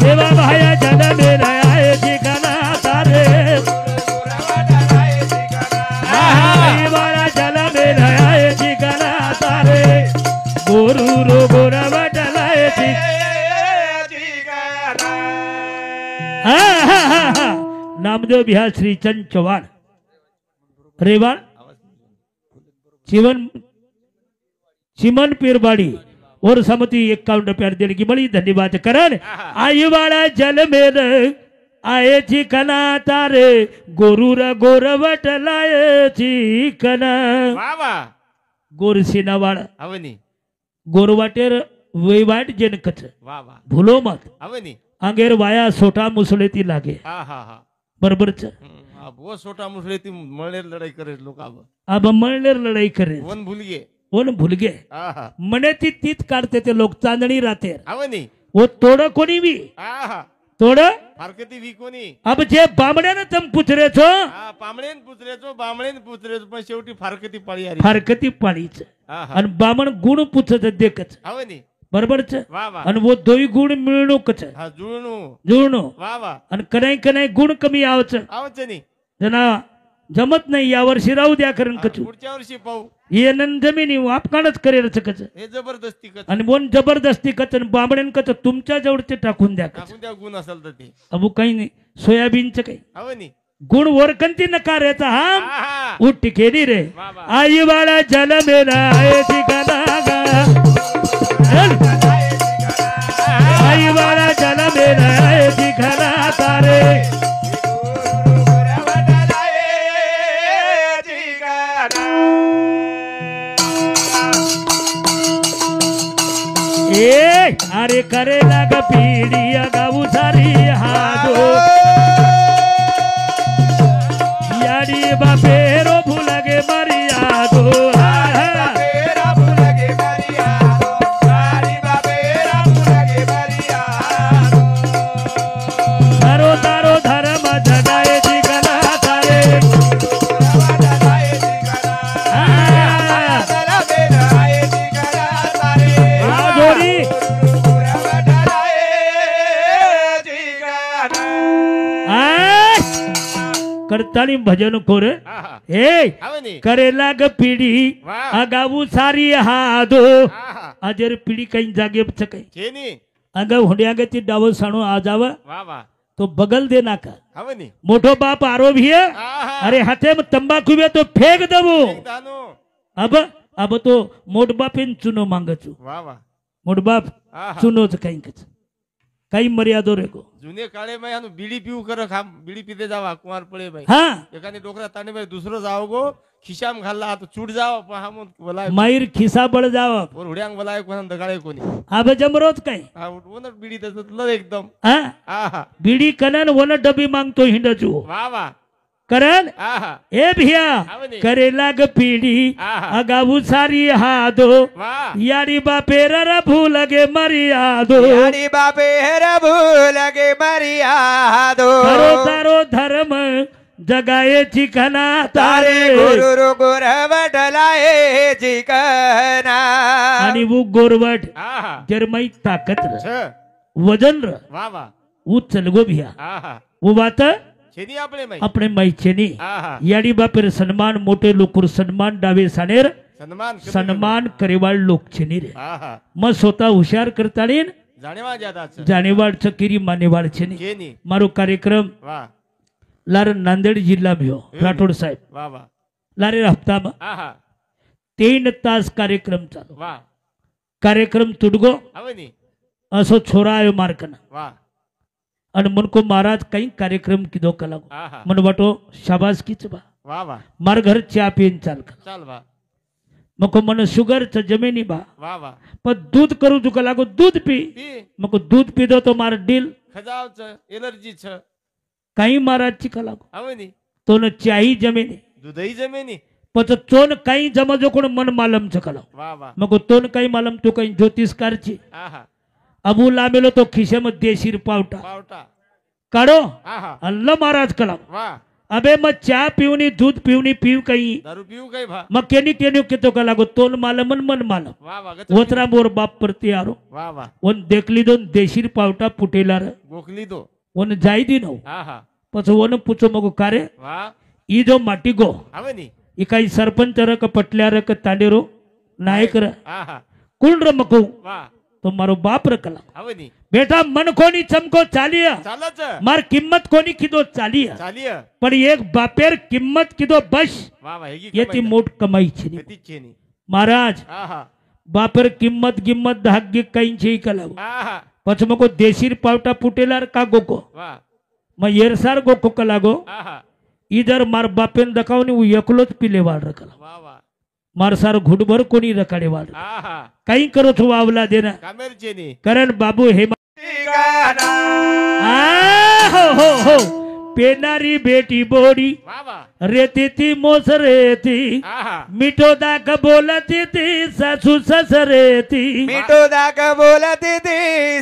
सेवा भाया जन में आए ठिकाना तारे जल में आए ठिकाना तारे गुरु रो गोरवट लाए नामदेव बिहार श्री चंद चौहान रेवाड़ चिमन पीरबाड़ी और समति 51 रुपया देने की बड़ी धन्यवाद करण आयु वाला जल में आए ठिकाना तारे गोरु रा गोरवट लाए ठिकाना गोरसीना वाला अवनी गोरवाटेर वैवाट जेन कच भूलो मत अवनी अंगेर वाया सोटा मुसलेती लागे बरोबर छ वो सोटा मुसलेती मळनेर लढाई करे लोक अब मळनेर लढाई करे वन भूल गे मने ती तीत काढते ते लोक चांदणी राहते अवनी वो तोड कोणी बी तोड फारकती वी कोणी अब जे बामण्याने तम पुचरे छो बामणेन पुचरे पण शेवटी फारकती पाळी आली फारकती पाळीच आणि बामण गुण पुचत देखच अवनी बरोबर छ आणि वो दोई गुण मिळणो कच जुळणो आणि कनाई कनाई गुण कमी आवच नी जना जमत नाही या वर्षी राहू द्या कारण कचू पुढच्या वर्षी पाहू ये नन जमिनी आपकाणच करेल कच हे जबरदस्ती कच आणि बोन जबरदस्ती कच आणि बामणेन कच तुमच्या जवळचे टाकून द्या गुण असेल तर ते अबू काही नाही सोयाबीनचं काही अवनी गुण वरकंती नकारायचा हा उठ केली रे आई वाला जल मेला ठिकाणा आई वाला जल मेला ठिकाणा तारे अरे करे लाग पीड़ी गाऊ सारी हादो यारी बापेरो भूलगे मरियादो तारो तारो धर्म जगाए ठिकाना तारे करताली भजन खोर करे लाग पीडी अगाऊ सारी हादो अजर पीडी काही जागे काही अगा हुंड्यागती डाव साणू आजाव तो बगल दे नाका मोठो बाप आरोप है अरे हाथे में तंबाकू में तो फेंक दबो अब तो मोट बापेन चुनो मांगचू मोट बाप चुनो काही काही मर्यादो रेगो जुने काळे में हानु बीड़ी पीऊ कर खाम बीड़ी पीते जावा कुमार पळे भाई हां एकाने डोकरा ताने भाई दूसरो जाओ गो खिशाम घालला तो छूट जाओ हम बोलाय मायर खिसा बळ जाव और हुड्यांग बोलाय कोण दगाळे कोणी अब जमरोत काय हा वन बीड़ी तसलं एकदम हां बीड़ी कनन वन डबी मांगतो हिंडचू वाह वाह करण ए भैया करे लाग पीड़ी अगाऊ सारी हादो यारी बापेरा भूल गे मरियादो यारी बापेरा भूल गे मरियादो तारो तारो धर्म जगाए ठिकाना तारे गुरु गोरवट लाए ठिकाना आणि वो गोरवट जरमई ताकत वजन र वाह वाह उचल गो भैया वो बात अपने मैचेनी याडी बापेर सन्मान मोठे लोकर सन्मान डावे सानेर सन्मान करेवाळ लोकचेनी रे मग स्वतः हुशार करतानी जानेवाड चकिरी मानेवाड छेनी मारो कार्यक्रम लार नांदेड जिल्हा भ्यो राठोड साहेब लारे हप्ता 3 तास कार्यक्रम चालू कार्यक्रम तुडगो असो छोरा आयो मार्कना आणि मन को महाराज काही कार्यक्रम किदो कला मन वाटो शाबाश कीच बा मार घर चा पिन चाल बा मको मन शुगर च जमेनी बा पण दूध करू तुका लागो दूध पी मको दूध पी दो तो मार डील खजाव च एलर्जी छ काही महाराज ची कला आवनी तो न चाही जमेनी दूधही जमेनी पच चोन काही जमजो कोण मन मालम च कला मको तोन काही मालम तो काही ज्योतिषकारची अबू लामेलो तो खिशे मध्ये देशीर पावटा काढो अल्ला महाराज कला अबे मग चहा पिवनी दूध पिवनी पीव काही दारू पिऊ काही भा मग केनी केनी केतो का लागो तोल मालम मन मालम वा वा वतरा मोर बाप प्रति आरो वा वा वन देखली दोन देशीर पावटा पुटेला रे गोखली दो वन जाई दी नो हा हा पछ वन पूछो मगो कारे वा ई जो माटी गो आवनी ई काही सरपंच रक पटल्या रक तांडेरो नायक र हा हा कुण र मको वा तो मारो बाप रकला आवनी बेटा मन कोणी चमको चालिया चालच मार किंमत कोणी किदो चालिया चालिय पण एक बापेर किंमत किदो बस वा वा हेगी येती मोठ कमाई छे छेनी महाराज हा हा बापेर किंमत गिम्मत धाग्य काहींची कलाव हा हा पछ मको देशीर पावटा पुटेलार का गोको वा मग येरसार गोको कलागो हा हा इधर मार बापेन दकावनी उ एकलोच पिले वाड रकला वा वा मार सार घुटभर कोणी रकाडे वाड हा हा काही करो तो वावला देना कामेर छेनी कारण बाबू हे ठिकाणा हो पेनारी बेटी बोडी वा वा रेती ती मोस रेती हा हा मिठो दाख बोलती ती सासू ससरेती मिठो दाक बोलती ती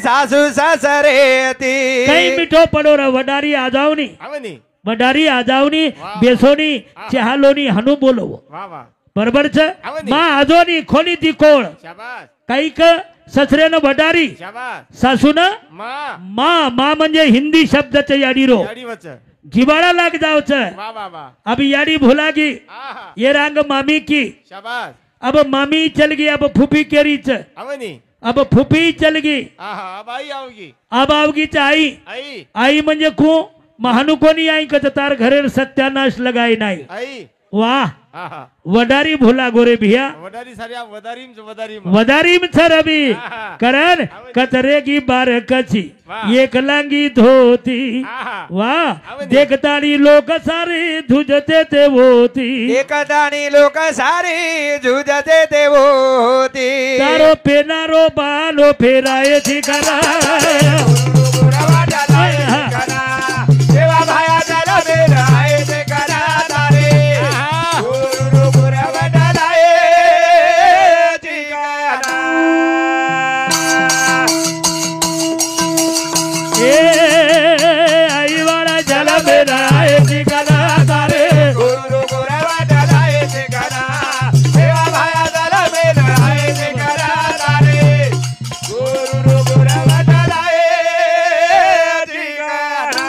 सासू सासरेती काही मिठो पडो र वडारी आजावनी आवनी वडारी आजावनी वाह. बेसोनी चहालोनी हनु बोलो वा वा बरोबर छ आवनी. मा आजोनी खोली ती कोळ शाबास काही क ससरेनं वडारी शाबास सासून मा मा मा म्हणजे हिंदी शब्दाचं याडीरो याडी वच जिवाळा लाग जावच वा वा वा अभी याडी भुलागी हा हा ये रंग मामी की शाबास अब मामी चल गई अब फूफी केरीच आवनी अब फूफी चल गई हा हा अब आई आओगी अब आवगीच आई आई आई म्हणजे को महानु कोणी आई कच तार घरेर सत्यानाश लगाई नाही आई वाह हा हा वडारी भुला गोरे भिया वडारी सारी वदारीम वदारीम छ रबी आहा. करण कतरे की बार कची वाह. एक लांगी धोती आहा. वाह आवनी. देखतानी लोक सारे धुजते ते होती एकदाणी लोक सारी झुजते ते होती तारो पेनारो बालो फेराय थी करा देवा भाया जरा बेराय ते करा तारे गुरु गुरवडलाए ठिकाणा आई वाला जल फेराय थी करा तारे गुरु गुरवडलाए ठिकाणा देवा भाया जरा बेराय ते करा तारे गुरु गुरवडलाए ठिकाणा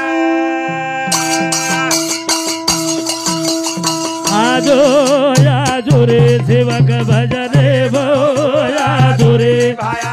आजो आजो रे सेवक भजने भो आजो रे भाया